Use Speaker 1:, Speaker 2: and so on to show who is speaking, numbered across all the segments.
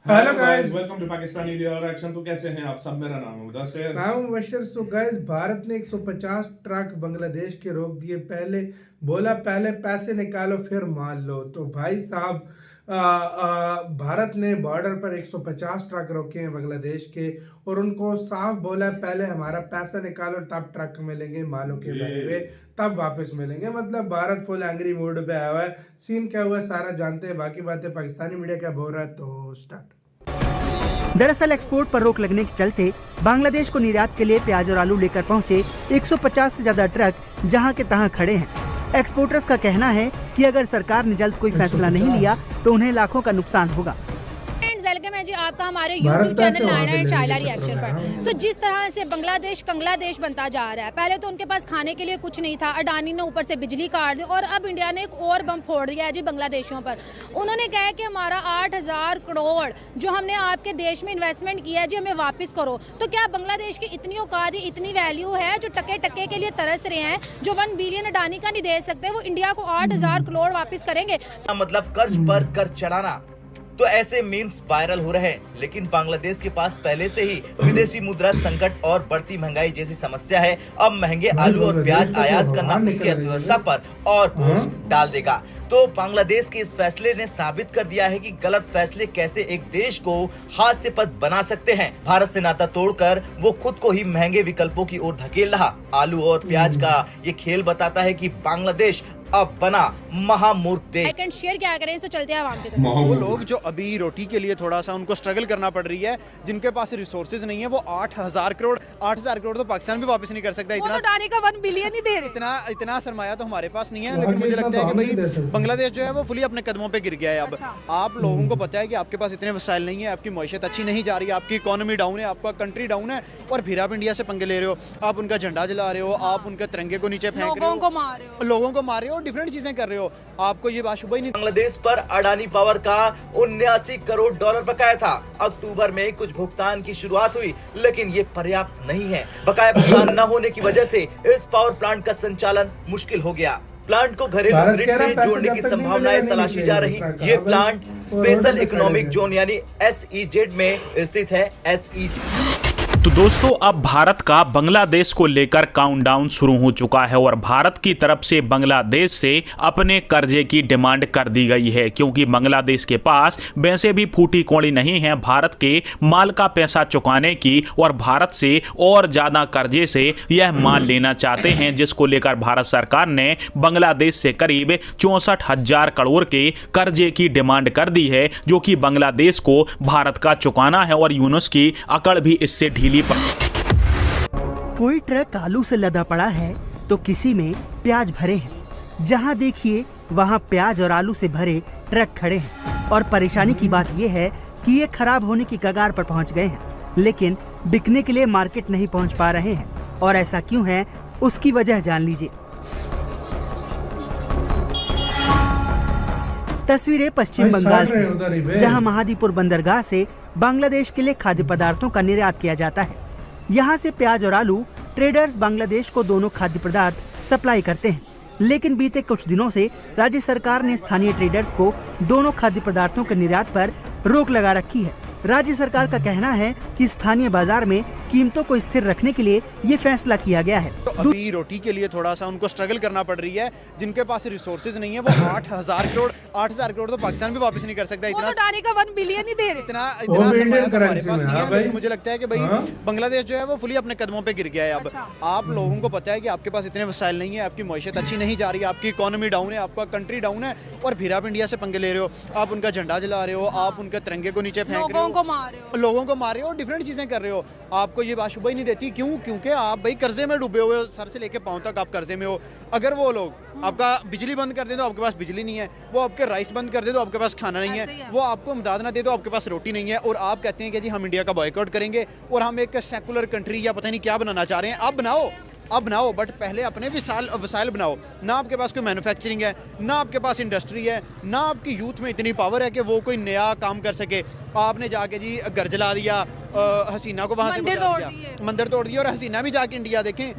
Speaker 1: Hello guys,
Speaker 2: welcome to Pakistani reaction. तो कैसे हैं आप सब? मेरा नाम है मुदस्सिर।
Speaker 1: मैं हूं मुबशर। सो गाइस, भारत ने 150 ट्रक बांग्लादेश के रोक दिए। पहले बोला पहले पैसे निकालो फिर मान लो। तो भाई साहब, भारत ने बॉर्डर पर 150 ट्रक रोके हैं बांग्लादेश के, और उनको साफ बोला पहले हमारा पैसा निकालो तब ट्रक मिलेंगे, मालों के भरे हुए तब वापस मिलेंगे। मतलब भारत फुल एंग्री मूड पे आया हुआ है। सीन क्या हुआ सारा जानते हैं, बाकी बातें पाकिस्तानी मीडिया क्या बोल रहा है, तो स्टार्ट।
Speaker 3: दरअसल एक्सपोर्ट पर रोक लगने के चलते बांग्लादेश को निर्यात के लिए प्याज और आलू लेकर पहुंचे 150 से ज्यादा ट्रक जहां के तहां खड़े हैं। एक्सपोर्टर्स का कहना है कि अगर सरकार ने जल्द कोई फैसला नहीं लिया तो उन्हें लाखों का नुकसान होगा।
Speaker 4: वेलकम है जी आपका हमारे YouTube चैनल लाना है चाइला रिएक्शन पर। सो जिस तरह से बांग्लादेश बनता जा रहा है, पहले तो उनके पास खाने के लिए कुछ नहीं था, अडानी ने ऊपर से बिजली काट दी, और अब इंडिया ने एक और बम फोड़ दिया है जी बांग्लादेशियों पर। उन्होंने कहा कि हमारा 8000 करोड़ जो हमने आपके देश में इन्वेस्टमेंट किया है जी, हमें वापस करो। तो क्या बांग्लादेश की इतनी औकात, इतनी वैल्यू है जो टके टके के लिए तरस रहे हैं, जो 1 बिलियन अडानी का नहीं दे सकते, वो इंडिया को 8000 करोड़ वापस करेंगे?
Speaker 5: मतलब कर्ज पर कर्ज चढ़ाना। तो ऐसे मीम्स वायरल हो रहे हैं, लेकिन बांग्लादेश के पास पहले से ही विदेशी मुद्रा संकट और बढ़ती महंगाई जैसी समस्या है। अब महंगे आलू और प्याज आयात करना उसकी अर्थव्यवस्था पर और बोझ डाल देगा। तो बांग्लादेश के इस फैसले ने साबित कर दिया है कि गलत फैसले कैसे एक देश को हास्यास्पद बना सकते हैं। भारत से नाता तोड़कर वो खुद को ही महंगे विकल्पों की ओर धकेल रहा। आलू और प्याज का ये खेल बताता है कि बांग्लादेश अब बना महामूर्ख देश।
Speaker 4: शेयर क्या करें, तो चलते हैं आवाम की तरफ।
Speaker 6: वो लोग जो अभी रोटी के लिए थोड़ा सा उनको स्ट्रगल करना पड़ रही है, जिनके पास रिसोर्सेज नहीं है, वो 8000 करोड़ तो पाकिस्तान भी वापस नहीं कर सकता।
Speaker 4: इतना डाने का 1 बिलियन ही दे रहे।
Speaker 6: इतना सरमाया तो हमारे पास नहीं है। लेकिन मुझे लगता है कि भाई बांग्लादेश जो है वो फुली अपने कदमों पे गिर गया है। अब आप लोगों को पता है कि आपके पास इतने वसाइल नहीं है, आपकी मईशत अच्छी नहीं जा रही है, आपकी इकोनॉमी डाउन है, आपका कंट्री डाउन है, और फिर आप इंडिया से पंगे ले रहे हो। आप उनका झंडा जला रहे हो, आप उनके तिरंगे को नीचे फेंक रहे हो, लोगों को मार रहे हो, डिफरेंट चीजें कर रहे हो। आपको ये बात शुभ ही नहीं।
Speaker 5: बांग्लादेश पर अडानी पावर का 79 करोड़ डॉलर बकाया था। अक्टूबर में कुछ भुगतान की शुरुआत हुई, लेकिन ये पर्याप्त नहीं है। बकाया भुगतान न होने की वजह से इस पावर प्लांट का संचालन मुश्किल हो गया। प्लांट को घरेलू ग्रिड से जोड़ने की संभावनाएं तलाशी जा रही। ये प्लांट स्पेशल इकोनॉमिक जोन यानी SEZ में स्थित है। SEZ।
Speaker 7: तो दोस्तों, अब भारत का बांग्लादेश को लेकर काउंटडाउन शुरू हो चुका है और भारत की तरफ से बांग्लादेश से अपने कर्जे की डिमांड कर दी गई है, क्योंकि बांग्लादेश के पास वैसे भी फूटी कौड़ी नहीं है भारत के माल का पैसा चुकाने की, और भारत से और ज्यादा कर्जे से यह माल लेना चाहते हैं, जिसको लेकर भारत सरकार ने बांग्लादेश से करीब 64,000 करोड़ के कर्जे की डिमांड कर दी है, जो कि बांग्लादेश को भारत का चुकाना है। और यूनुस की अकड़ भी इससे ढीली।
Speaker 3: कोई ट्रक आलू से लदा पड़ा है तो किसी में प्याज भरे हैं। जहां देखिए वहां प्याज और आलू से भरे ट्रक खड़े हैं, और परेशानी की बात यह है कि ये खराब होने की कगार पर पहुंच गए हैं, लेकिन बिकने के लिए मार्केट नहीं पहुंच पा रहे हैं। और ऐसा क्यों है, उसकी वजह जान लीजिए। तस्वीरें पश्चिम बंगाल से, जहां महादीपुर बंदरगाह से बांग्लादेश के लिए खाद्य पदार्थों का निर्यात किया जाता है। यहां से प्याज और आलू ट्रेडर्स बांग्लादेश को दोनों खाद्य पदार्थ सप्लाई करते हैं, लेकिन बीते कुछ दिनों से राज्य सरकार ने स्थानीय ट्रेडर्स को दोनों खाद्य पदार्थों के निर्यात पर रोक लगा रखी है। राज्य सरकार का कहना है कि स्थानीय बाजार में कीमतों को स्थिर रखने के लिए ये फैसला किया गया है।
Speaker 6: तो अभी रोटी के लिए थोड़ा सा उनको स्ट्रगल करना पड़ रही है, जिनके पास रिसोर्सेज नहीं है, वो 8000 करोड़ तो पाकिस्तान भी वापस नहीं कर सकता। इतना
Speaker 4: डाने का 1 बिलियन ही दे रहे।
Speaker 6: इतना सरमाया तो हमारे पास नहीं है। लेकिन मुझे लगता है कि भाई बांग्लादेश जो है वो फुली अपने कदमों पे गिर गया है। अब आप लोगों को पता है कि आपके पास इतने वसाइल नहीं है, आपकी मईशत अच्छी नहीं जा रही है, आपकी इकोनॉमी डाउन है, आपका कंट्री डाउन है, और फिर आप इंडिया से पंगे ले रहे हो। आप उनका झंडा जला रहे हो, आप उनके तिरंगे को नीचे फेंक रहे हो, लोगों को मार रहे हो, डिफरेंट चीजें कर रहे हो। आपको ये बात शुभ ही नहीं देती। क्यों? क्योंकि आप भाई कर्जे में डूबे हुए हो, सर से लेके पांव तक आप कर्जे में हो। अगर वो लोग आपका बिजली बंद कर दे तो आपके पास बिजली नहीं है, वो आपके राइस बंद कर दे तो आपके पास खाना नहीं है, वो आपको इमदाद ना दे तो आपके पास रोटी नहीं है, और आप कहते हैं कि जी हम इंडिया का बॉयकॉट करेंगे और हम एक सेकुलर कंट्री या पता नहीं क्या बनाना चाह रहे हैं। अब बनाओ, बट पहले अपने वसाइल बनाओ। ना आपके पास कोई मैन्युफैक्चरिंग है, ना आपके पास इंडस्ट्री है, ना आपकी यूथ में इतनी पावर है कि वो कोई नया काम कर सके। आपने जाके जी घर जला दिया, हसीना को वहाँ से मंदिर तोड़ दिया, और हसीना भी जाके इंडिया देखें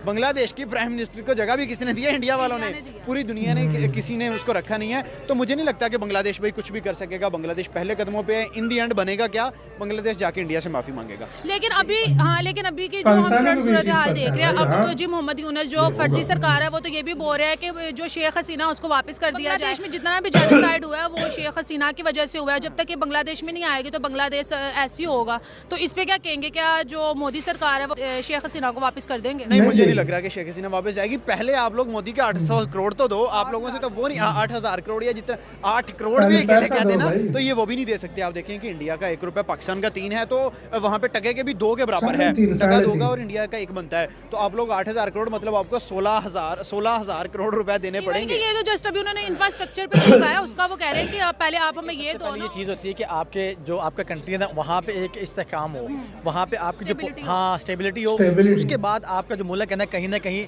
Speaker 6: बांग्लादेश की प्राइम मिनिस्टर को जगह भी किसी ने दी है, इंडिया वालों ने, पूरी दुनिया ने किसी ने उसको रखा नहीं है। तो मुझे नहीं लगता कि बांग्लादेश भाई कुछ भी कर सकेगा। बांग्लादेश पहले कदमों पे है, इन दी एंड बनेगा क्या, बांग्लादेश जाके इंडिया से माफी मांगेगा।
Speaker 4: लेकिन अभी की जो हम करंट सूरत हाल देख रहे हैं, अब तो जी मोहम्मद यूनुस जो फर्जी सरकार है वो तो ये भी बोल रहा है कि जो शेख हसीना उसको वापस कर दिया जाए। देश में जितना भी जेनोसाइड हुआ है वो शेख हसीना की वजह से हुआ है। जब तक ये बांग्लादेश में नहीं आएगी तो बांग्लादेश ऐसी होगा। तो इस पे क्या कहेंगे, क्या जो मोदी सरकार है वो शेख हसीना को वापस कर देंगे?
Speaker 6: नहीं, मुझे नहीं लग रहा कि शेख हसीना वापस जाएगी। पहले आप लोग मोदी के 800 करोड़ तो दो, आप लोगों से तो वो नहीं 8000 करोड़ या जितना 8 करोड़ भी क्या देना, तो ये वो भी नहीं दे सकते। आप देखें कि इंडिया का 1 रुपया पाकिस्तान का 3 है, तो वहाँ पे टके के भी 2 के बराबर है, टका 2 का और इंडिया का 1 बनता है। तो आप लोग 8000 करोड़ मतलब आपको 16,000 करोड़ रुपए देने पड़ेंगे।
Speaker 4: ये तो जस्ट अभी उन्होंने इंफ्रास्ट्रक्चर पे लगाया उसका, वो कह रहे हैं कि पहले आप हमें ये दो।
Speaker 8: ये चीज़ होती है कि आपके जो आपका कंट्री है ना, वहाँ पे एक इस्तेहकाम हो, वहाँ पे आपकी जो हाँ स्टेबिलिटी हो, उसके बाद आपका जो मुल्क है ना कहीं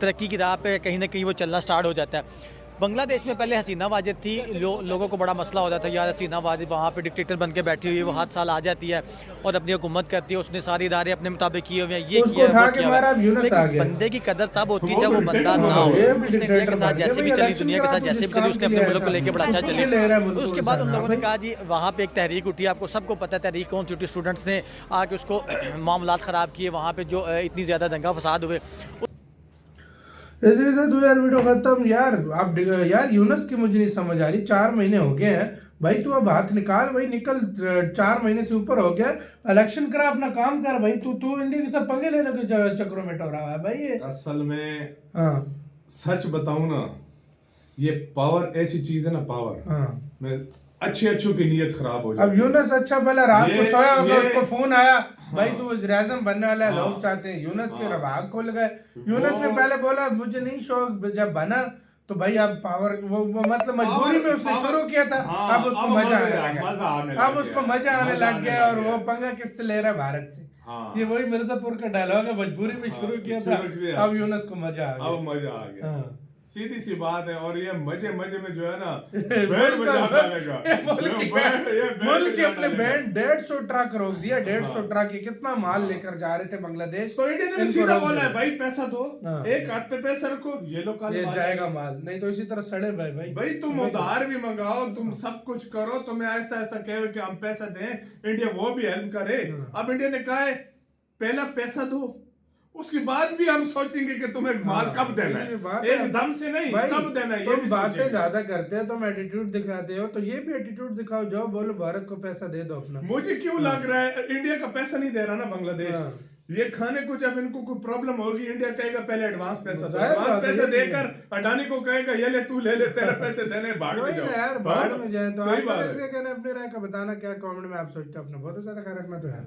Speaker 8: तरक्की की राह पे कहीं ना कहीं वो चलना स्टार्ट हो जाता है। बांग्लादेश में पहले हसीना वाजिद थी, लोगों को बड़ा मसला हो जाता है, यार हसीना वाजिद वहाँ पे डिक्टेटर बन के बैठी हुई है, वो हर साल आ जाती है और अपनी हुकूमत करती है, उसने सारे इदारे अपने मुताबिक किए हुए हैं, ये किया है, वो किया है। लेकिन बंदे की कदर तब होती है जब वो बंदा ना हो। उसने इंडिया के साथ जैसे भी चली, दुनिया के साथ जैसे भी चली, उसने अपने मुल्क को लेकर बड़ा अच्छा चली। उसके बाद उन लोगों ने कहा जी वहाँ पे एक तहरीक उठी, आपको सबको पता है तहरीक कौन सी उठी, स्टूडेंट्स ने आके उसको मामलात ख़राब किए, वहाँ पे जो इतनी ज़्यादा दंगा फसाद हुए।
Speaker 1: ऐसे तो यार वीडियो खत्म यार। आप यार यूनुस की मुझे नहीं समझ आ रही, 4 महीने हो गए हैं भाई, तू अब हाथ निकाल भाई, निकल। 4 महीने से ऊपर हो गया, इलेक्शन करा, अपना काम कर भाई। तू इंडिया के सब पंगे लेने के चक्रों में टोरा है भाई ये।
Speaker 2: असल में
Speaker 1: हाँ
Speaker 2: सच बताऊं ना, ये पावर ऐसी चीज है ना, पावर मैं अच्छों की नीयत खराब हो जाती।
Speaker 1: अब यूनुस अच्छा भला रात को सोया होगा, उसको फोन आया भाई तू वज़ीर-ए-आज़म बनने वाला है, लोग चाहते हैं। यूनुस के रवाग खोल गए। यूनुस ने पहले बोला मुझे नहीं शौक, जब बना तो भाई अब पावर वो मतलब मजबूरी में उसने शुरू किया था। अब उसको मजा आने लगा, अब उसको मजा आने लग गया। और वो पंगा किससे ले रहा है? भारत से। ये वही मिर्जापुर का डायलॉग है, मजबूरी में शुरू किया था, अब यूनुस को मजा आ गया।
Speaker 2: अब मजा आ गया, सीधी सी बात है। और ये मजे में जो है ना
Speaker 1: मुल्क के अपने बैंड 150 ट्रक रोक दिया, 150 ट्रक ये कितना माल लेकर जा रहे थे बांग्लादेश।
Speaker 2: तो इंडिया ने भी सीधा बोला है भाई पैसा दो, एक हाथ पे पैसा रखो, ये लो कल
Speaker 1: जाएगा माल, नहीं तो इसी तरह सड़े भाई
Speaker 2: तुम उधार भी मंगाओ, तुम सब कुछ करो, तुम्हें ऐसा कहे कि हम पैसा दें, इंडिया वो भी हेल्प करे। अब इंडिया ने कहा है पहला पैसा दो, उसके बाद भी हम सोचेंगे कि तुम्हें माल कब देना है, एकदम से नहीं, कब देना है।
Speaker 1: तुम बातें ज्यादा करते हो, तुम एटीट्यूड दिखाते हो, तो ये भी एटीट्यूड दिखाओ, जाओ बोलो भारत को पैसा दे दो अपना।
Speaker 2: मुझे क्यों लग रहा है इंडिया का पैसा नहीं दे रहा ना बांग्लादेश, ये खाने को जब इनको कोई प्रॉब्लम होगी, इंडिया कहेगा पहले एडवांस पैसा दो, एडवांस पैसा देकर अडानी को कहेगा ये ले तू ले तेरे पैसे देने, भाड़ में जाओ यार, भाड़ में जाए। तो सही बात है। अपने राय का बताना क्या कमेंट में आप सोचते हो अपना। बहुत ज्यादा खैर रखना तो यार।